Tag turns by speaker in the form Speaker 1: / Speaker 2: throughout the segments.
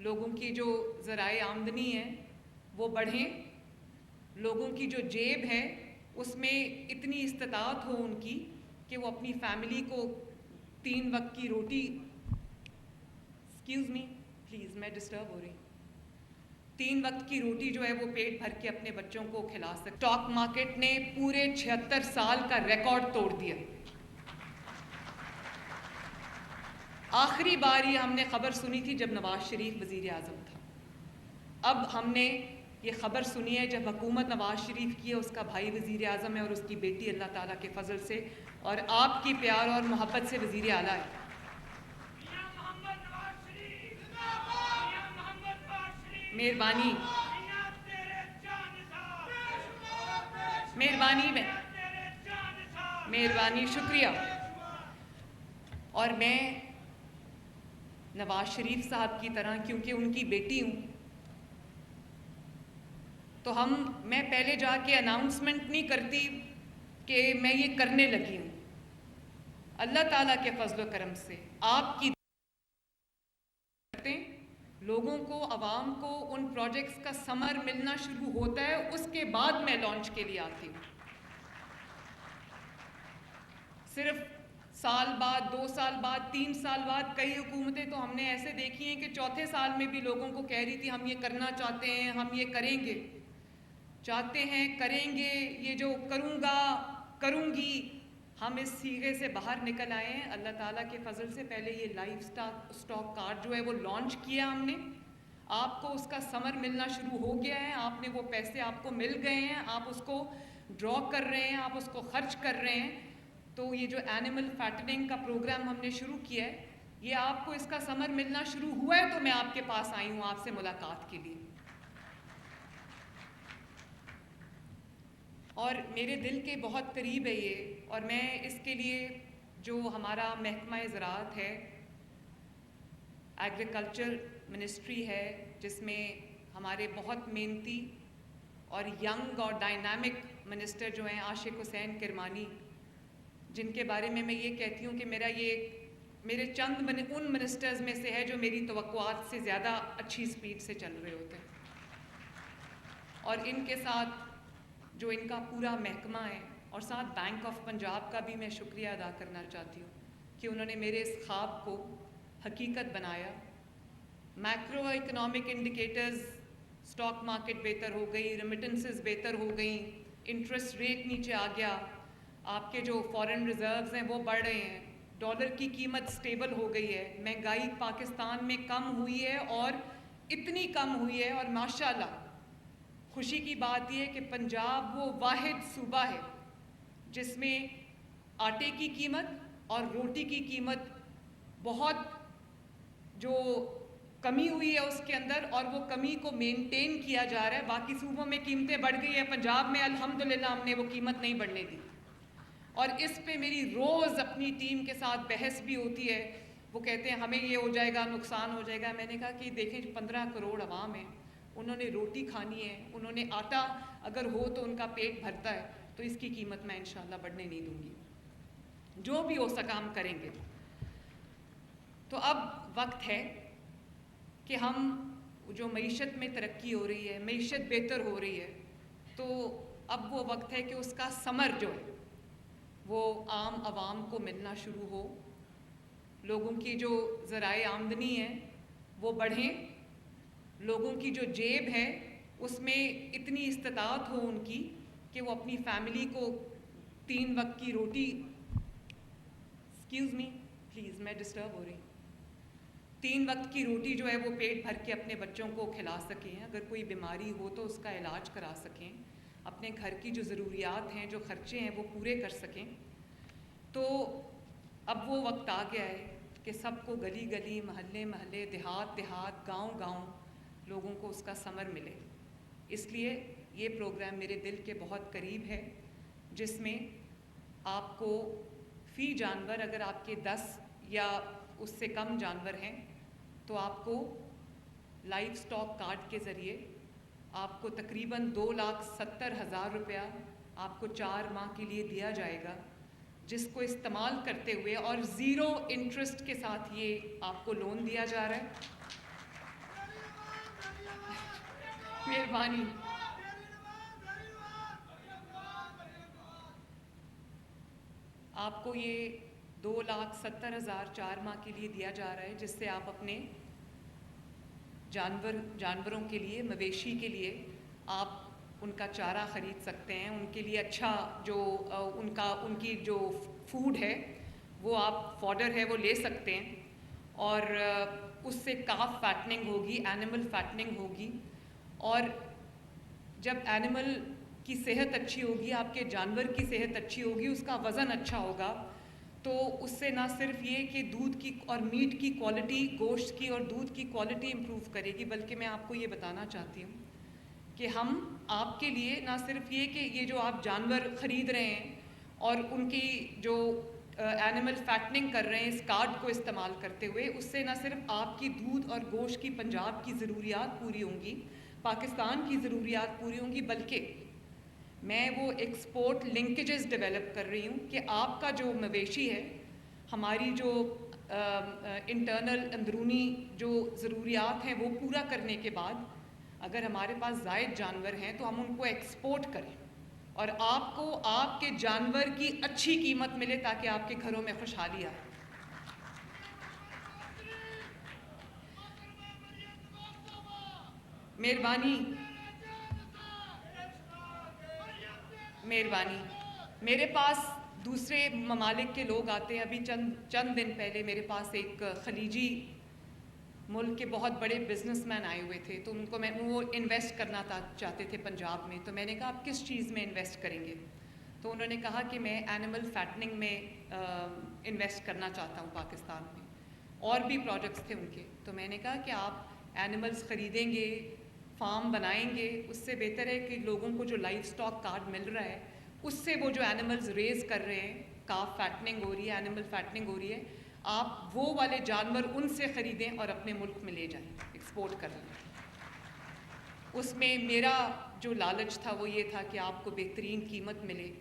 Speaker 1: لوگوں کی جو ذرائع آمدنی ہے وہ بڑھیں، لوگوں کی جو جیب ہے اس میں اتنی استطاعت ہو ان کی کہ وہ اپنی فیملی کو 3 وقت کی روٹی، ایکسکیوز می پلیز میں ڈسٹرب ہو رہی ہوں، 3 وقت کی روٹی جو ہے وہ پیٹ بھر کے اپنے بچوں کو کھلا سکتے۔ اسٹاک مارکیٹ نے پورے 76 سال کا ریکارڈ توڑ دیا۔ آخری بار یہ ہم نے خبر سنی تھی جب نواز شریف وزیر اعظم تھا، اب ہم نے یہ خبر سنی ہے جب حکومت نواز شریف کی ہے، اس کا بھائی وزیر اعظم ہے اور اس کی بیٹی اللہ تعالیٰ کے فضل سے اور آپ کی پیار اور محبت سے وزیر اعلیٰ ہے۔ مہربانی مہربانی شکریہ۔ اور میں نواز شریف صاحب کی طرح کیونکہ ان کی بیٹی ہوں تو میں پہلے جا کے اناؤنسمنٹ نہیں کرتی کہ میں یہ کرنے لگی ہوں، اللہ تعالیٰ کے فضل و کرم سے آپ کی لوگوں کو، عوام کو ان پروجیکٹس کا ثمر ملنا شروع ہوتا ہے، اس کے بعد میں لانچ کے لیے آتی ہوں۔ صرف سال بعد، 2 سال بعد، 3 سال بعد، کئی حکومتیں تو ہم نے ایسے دیکھی ہیں کہ چوتھے سال میں بھی لوگوں کو کہہ رہی تھی ہم یہ کرنا چاہتے ہیں، ہم یہ کریں گے، چاہتے ہیں، کریں گے، یہ جو کروں گا، کروں گی۔ ہم اس سیغے سے باہر نکل آئے ہیں اللہ تعالیٰ کے فضل سے۔ پہلے یہ لائف سٹاک کارڈ جو ہے وہ لانچ کیا ہم نے، آپ کو اس کا ثمر ملنا شروع ہو گیا ہے، آپ نے وہ پیسے آپ کو مل گئے ہیں، آپ اس کو ڈرا کر رہے ہیں، آپ اس کو خرچ کر رہے ہیں۔ تو یہ جو اینیمل فیٹننگ کا پروگرام ہم نے شروع کیا ہے، یہ آپ کو اس کا ثمر ملنا شروع ہوا ہے، تو میں آپ کے پاس آئی ہوں آپ سے ملاقات کے لیے۔ اور میرے دل کے بہت قریب ہے یہ، اور میں اس کے لیے جو ہمارا محکمہ زراعت ہے، ایگریکلچر منسٹری ہے، جس میں ہمارے بہت محنتی اور ینگ اور ڈائنامک منسٹر جو ہیں عاشق حسین کرمانی، جن کے بارے میں یہ کہتی ہوں کہ میرے چند ان منسٹرز میں سے ہے جو میری توقعات سے زیادہ اچھی سپیڈ سے چل رہے ہوتے ہیں، اور ان کے ساتھ جو ان کا پورا محکمہ ہے، اور ساتھ بینک آف پنجاب کا بھی میں شکریہ ادا کرنا چاہتی ہوں کہ انہوں نے میرے اس خواب کو حقیقت بنایا۔ Macro economic indicators, stock market بہتر ہو گئی، ریمیٹنسز بہتر ہو گئیں، انٹرسٹ ریٹ نیچے آ گیا، آپ کے جو فارن ریزروز ہیں وہ بڑھ رہے ہیں، ڈالر کی قیمت سٹیبل ہو گئی ہے، مہنگائی پاکستان میں کم ہوئی ہے، اور اتنی کم ہوئی ہے، اور ماشاءاللہ خوشی کی بات یہ ہے کہ پنجاب وہ واحد صوبہ ہے جس میں آٹے کی قیمت اور روٹی کی قیمت بہت جو کمی ہوئی ہے اس کے اندر، اور وہ کمی کو مینٹین کیا جا رہا ہے۔ باقی صوبوں میں قیمتیں بڑھ گئی ہیں، پنجاب میں الحمدللہ ہم نے وہ قیمت نہیں بڑھنے دی، اور اس پہ میری روز اپنی ٹیم کے ساتھ بحث بھی ہوتی ہے۔ وہ کہتے ہیں ہمیں یہ ہو جائے گا، نقصان ہو جائے گا۔ میں نے کہا کہ دیکھیں 15 کروڑ عوام ہیں، انہوں نے روٹی کھانی ہے، انہوں نے آٹا اگر ہو تو ان کا پیٹ بھرتا ہے، تو اس کی قیمت میں انشاءاللہ بڑھنے نہیں دوں گی، جو بھی ہو سکا ہم کریں گے۔ تو اب وقت ہے کہ ہم جو معیشت میں ترقی ہو رہی ہے، معیشت بہتر ہو رہی ہے، تو اب وہ وقت ہے کہ اس کا ثمر جو ہے وہ عام عوام کو ملنا شروع ہو، لوگوں کی جو ذرائع آمدنی ہے وہ بڑھیں، لوگوں کی جو جیب ہے اس میں اتنی استطاعت ہو ان کی کہ وہ اپنی فیملی کو 3 وقت کی روٹی، ایکسکیوز می پلیز میں ڈسٹرب ہو رہی ہوں، 3 وقت کی روٹی جو ہے وہ پیٹ بھر کے اپنے بچوں کو کھلا سکیں، اگر کوئی بیماری ہو تو اس کا علاج کرا سکیں، اپنے گھر کی جو ضروریات ہیں، جو خرچے ہیں وہ پورے کر سکیں۔ تو اب وہ وقت آ گیا ہے کہ سب کو گلی گلی، محلے محلے، دیہات دیہات، گاؤں گاؤں لوگوں کو اس کا ثمر ملے۔ اس لیے یہ پروگرام میرے دل کے بہت قریب ہے، جس میں آپ کو فی جانور، اگر آپ کے 10 یا اس سے کم جانور ہیں تو آپ کو لائف سٹاک کارڈ کے ذریعے آپ کو تقریباً 2,70,000 روپیہ آپ کو 4 ماہ کے لیے دیا جائے گا، جس کو استعمال کرتے ہوئے اور 0 انٹرسٹ کے ساتھ یہ آپ کو لون دیا جا رہا ہے۔ مہربانی. آپ کو یہ 2,70,000 4 ماہ کے لیے دیا جا رہا ہے، جس سے آپ اپنے جانوروں کے لیے، مویشی کے لیے آپ ان کا چارہ خرید سکتے ہیں. ان کے لیے اچھا جو ان کی جو فوڈ ہے وہ آپ فوڈر ہے وہ لے سکتے ہیں، اور اس سے کاف فیٹننگ ہوگی، اینیمل فیٹننگ ہوگی. اور جب اینیمل کی صحت اچھی ہوگی، آپ کے جانور کی صحت اچھی ہوگی، اس کا وزن اچھا ہوگا، تو اس سے نہ صرف یہ کہ دودھ کی اور میٹ کی کوالٹی، گوشت کی اور دودھ کی کوالٹی امپروو کرے گی، بلکہ میں آپ کو یہ بتانا چاہتی ہوں کہ ہم آپ کے لیے نہ صرف یہ کہ یہ جو آپ جانور خرید رہے ہیں اور ان کی جو اینیمل فیٹننگ کر رہے ہیں اس کارڈ کو استعمال کرتے ہوئے، اس سے نہ صرف آپ کی دودھ اور گوشت کی پنجاب کی ضروریات پوری ہوں گی، پاکستان کی ضروریات پوری ہوں گی، بلکہ میں وہ ایکسپورٹ لنکیجز ڈیولپ کر رہی ہوں کہ آپ کا جو مویشی ہے، ہماری جو انٹرنل اندرونی جو ضروریات ہیں وہ پورا کرنے کے بعد اگر ہمارے پاس زائد جانور ہیں تو ہم ان کو ایکسپورٹ کریں اور آپ کو آپ کے جانور کی اچھی قیمت ملے تاکہ آپ کے گھروں میں خوشحالی آئے. مہربانی. میرے پاس دوسرے ممالک کے لوگ آتے ہیں. ابھی چند دن پہلے میرے پاس ایک خلیجی ملک کے بہت بڑے بزنس مین آئے ہوئے تھے، تو ان کو وہ انویسٹ کرنا چاہتے تھے پنجاب میں. تو میں نے کہا آپ کس چیز میں انویسٹ کریں گے؟ تو انہوں نے کہا کہ میں اینیمل فیٹننگ میں انویسٹ کرنا چاہتا ہوں پاکستان میں. اور بھی پروجیکٹس تھے ان کے. تو میں نے کہا کہ آپ اینیملز خریدیں گے، فارم بنائیں گے، اس سے بہتر ہے کہ لوگوں کو جو لائف سٹاک کارڈ مل رہا ہے اس سے وہ جو اینیملز ریز کر رہے ہیں، کاف فیٹننگ ہو رہی ہے، اینیمل فیٹننگ ہو رہی ہے، آپ وہ والے جانور ان سے خریدیں اور اپنے ملک میں لے جائیں، ایکسپورٹ کر لیں. اس میں میرا جو لالچ تھا وہ یہ تھا کہ آپ کو بہترین قیمت ملے،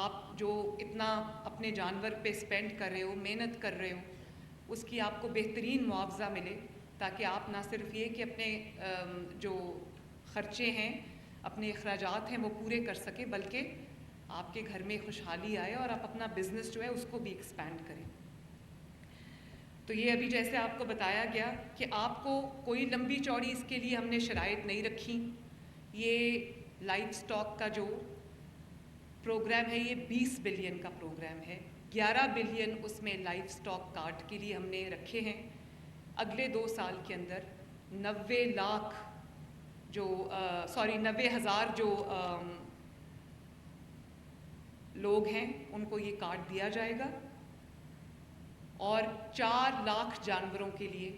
Speaker 1: آپ جو اتنا اپنے جانور پہ اسپینڈ کر رہے ہو، محنت کر رہے ہو، اس کی آپ کو بہترین معاوضہ ملے، تاکہ آپ نہ صرف یہ کہ اپنے جو خرچے ہیں، اپنے اخراجات ہیں وہ پورے کر سکیں، بلکہ آپ کے گھر میں خوشحالی آئے اور آپ اپنا بزنس جو ہے اس کو بھی ایکسپینڈ کریں. تو یہ ابھی جیسے آپ کو بتایا گیا کہ آپ کو کوئی لمبی چوڑی اس کے لیے ہم نے شرائط نہیں رکھی. یہ لائف سٹاک کا جو پروگرام ہے یہ 20 بلین کا پروگرام ہے. 11 بلین اس میں لائف سٹاک کارڈ کے لیے ہم نے رکھے ہیں. اگلے 2 سال کے اندر 90,000 جو لوگ ہیں ان کو یہ کارڈ دیا جائے گا، اور 4 لاکھ جانوروں کے لیے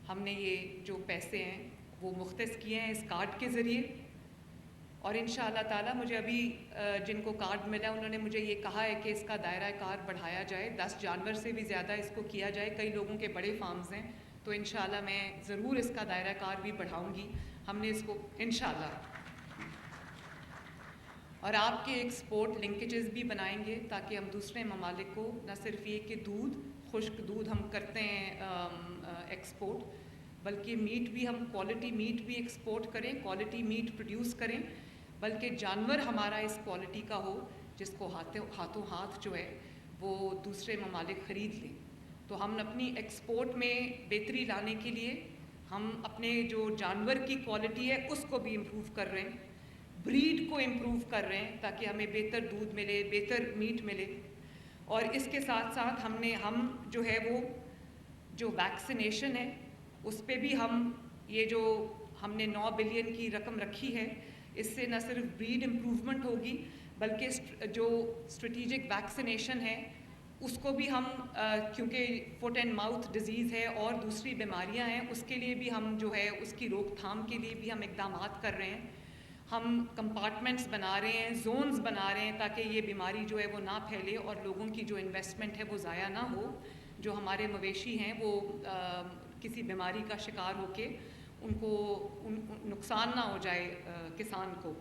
Speaker 1: ہم نے یہ جو پیسے ہیں وہ مختص کیے ہیں اس کارڈ کے ذریعے. اور انشاءاللہ تعالی مجھے ابھی جن کو کارڈ ملا انہوں نے مجھے یہ کہا ہے کہ اس کا دائرہ کار بڑھایا جائے، 10 جانور سے بھی زیادہ اس کو کیا جائے. کئی لوگوں کے بڑے فارمز ہیں، تو انشاءاللہ میں ضرور اس کا دائرہ کار بھی بڑھاؤں گی. ہم نے اس کو انشاءاللہ، اور آپ کے ایکسپورٹ لنکیجز بھی بنائیں گے تاکہ ہم دوسرے ممالک کو نہ صرف یہ کہ دودھ، خشک دودھ ہم کرتے ہیں ایکسپورٹ، بلکہ میٹ بھی ہم کوالٹی میٹ بھی ایکسپورٹ کریں، کوالٹی میٹ پروڈیوس کریں، بلکہ جانور ہمارا اس کوالٹی کا ہو جس کو ہاتھوں ہاتھ جو ہے وہ دوسرے ممالک خرید لیں. تو ہم اپنی ایکسپورٹ میں بہتری لانے کے لیے ہم اپنے جو جانور کی کوالٹی ہے اس کو بھی امپروو کر رہے ہیں، بریڈ کو امپروو کر رہے ہیں تاکہ ہمیں بہتر دودھ ملے، بہتر میٹ ملے. اور اس کے ساتھ ساتھ ہم جو ہے وہ جو ویکسینیشن ہے اس پہ بھی یہ جو ہم نے 9 بلین کی رقم رکھی ہے، اس سے نہ صرف بریڈ امپروومنٹ ہوگی بلکہ جو اسٹریٹجک ویکسینیشن ہے اس کو بھی ہم کیونکہ فٹ اینڈ ماؤتھ ڈیزیز ہے اور دوسری بیماریاں ہیں، اس کے لیے بھی ہم جو ہے اس کی روک تھام کے لیے بھی ہم اقدامات کر رہے ہیں. ہم کمپارٹمنٹس بنا رہے ہیں، زونز بنا رہے ہیں تاکہ یہ بیماری جو ہے وہ نہ پھیلے اور لوگوں کی جو انویسٹمنٹ ہے وہ ضائع نہ ہو. جو ہمارے مویشی ہیں وہ کسی بیماری کا شکار ہو کے ان کو نقصان نہ ہو جائے کسان کو.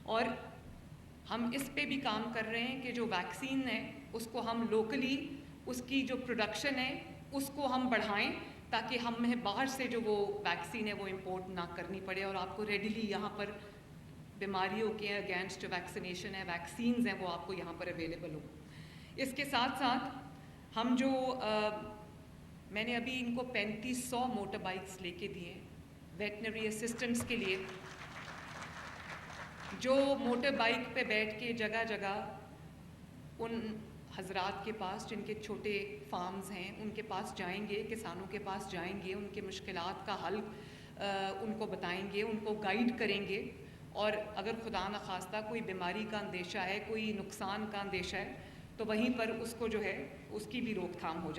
Speaker 1: اور ہم اس پہ بھی کام کر رہے ہیں کہ جو ویکسین ہے اس کو ہم لوکلی اس کی جو پروڈکشن ہے اس کو ہم بڑھائیں تاکہ ہمیں باہر سے جو وہ ویکسین ہے وہ امپورٹ نہ کرنی پڑے اور آپ کو ریڈیلی یہاں پر بیماریوں کے اگینسٹ ویکسینیشن ہے، ویکسینز ہیں، وہ آپ کو یہاں پر اویلیبل ہو۔ اس کے ساتھ ساتھ ہم جو میں نے ابھی ان کو 3500 موٹر بائکس لے کے دیے ہیں ویٹنری اسسٹنٹس کے لیے، جو موٹر بائک پہ بیٹھ کے جگہ جگہ ان حضرات کے پاس جن کے چھوٹے فارمز ہیں ان کے پاس جائیں گے، کسانوں کے پاس جائیں گے، ان کے مشکلات کا حل ان کو بتائیں گے، ان کو گائیڈ کریں گے، اور اگر خدا نخواستہ کوئی بیماری کا اندیشہ ہے، کوئی نقصان کا اندیشہ ہے، تو وہیں پر اس کو جو ہے اس کی بھی روک تھام ہو جائے۔